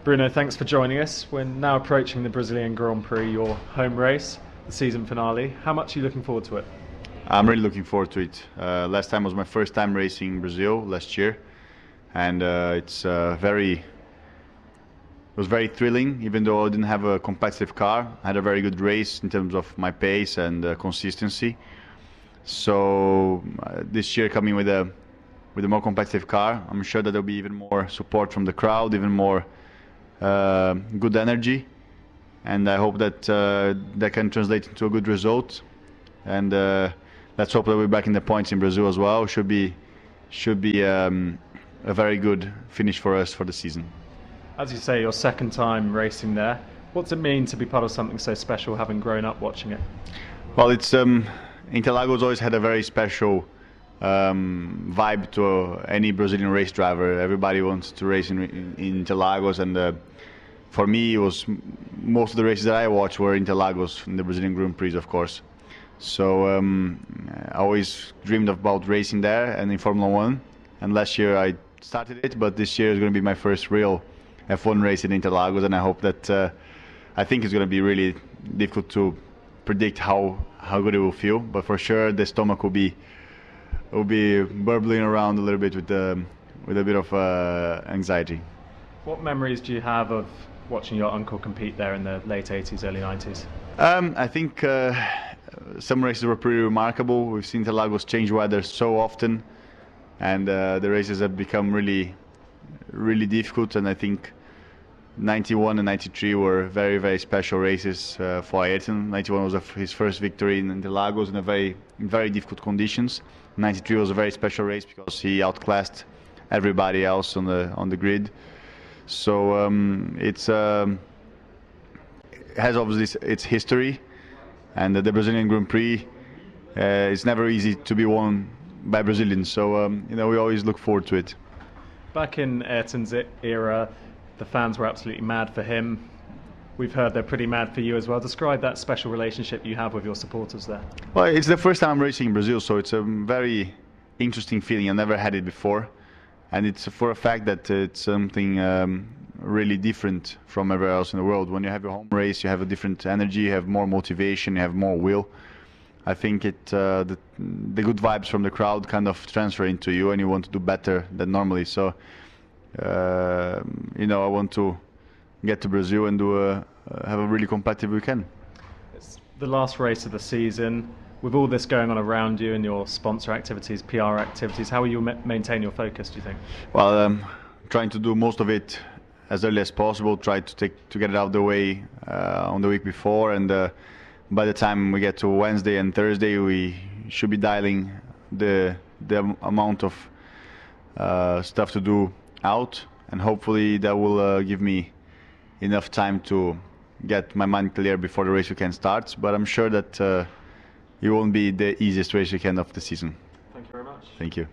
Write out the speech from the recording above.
Bruno, thanks for joining us. We're now approaching the Brazilian Grand Prix, your home race, the season finale. How much are you looking forward to it? I'm really looking forward to it. Last time was my first time racing in Brazil last year, and it was very thrilling. Even though I didn't have a competitive car, I had a very good race in terms of my pace and consistency. So this year coming with a more competitive car, I'm sure that there'll be even more support from the crowd, even more good energy, and I hope that that can translate into a good result. And let's hope that we're back in the points in Brazil as well. Should be a very good finish for us for the season. As you say, your second time racing there. What's it mean to be part of something so special, having grown up watching it? Well, it's Interlagos always had a very special vibe to any Brazilian race driver. Everybody wants to race in Interlagos, and for me, it was most of the races that I watched were Interlagos in the Brazilian Grand Prix, of course. So I always dreamed about racing there and in Formula One. And last year I started it, but this year is going to be my first real F1 race in Interlagos, and I hope that I think it's going to be really difficult to predict how good it will feel. But for sure, the stomach will be burbling around a little bit with a bit of anxiety. What memories do you have of watching your uncle compete there in the late 80s, early 90s? I think some races were pretty remarkable. We've seen Interlagos change weather so often, and the races have become really, really difficult. And I think 91 and 93 were very, very special races for Ayrton. 91 was his first victory in Interlagos in very difficult conditions. 93 was a very special race because he outclassed everybody else on the grid. So it has obviously its history, and the Brazilian Grand Prix is never easy to be won by Brazilians. So we always look forward to it. Back in Ayrton's era, the fans were absolutely mad for him. We've heard they're pretty mad for you as well. Describe that special relationship you have with your supporters there. Well, it's the first time I'm racing in Brazil, so it's a very interesting feeling. I never had it before, and it's for a fact that it's something really different from everywhere else in the world. When you have your home race, you have a different energy, you have more motivation, you have more will. I think the good vibes from the crowd kind of transfer into you, and you want to do better than normally. So I want to get to Brazil and have a really competitive weekend. It's the last race of the season. With all this going on around you and your sponsor activities, PR activities, how will you maintain your focus, do you think? Well, trying to do most of it as early as possible, try to get it out of the way on the week before, and by the time we get to Wednesday and Thursday, we should be dialing the amount of stuff to do out, and hopefully that will give me enough time to get my mind clear before the race weekend starts. But I'm sure that it won't be the easiest race weekend of the season. Thank you very much. Thank you.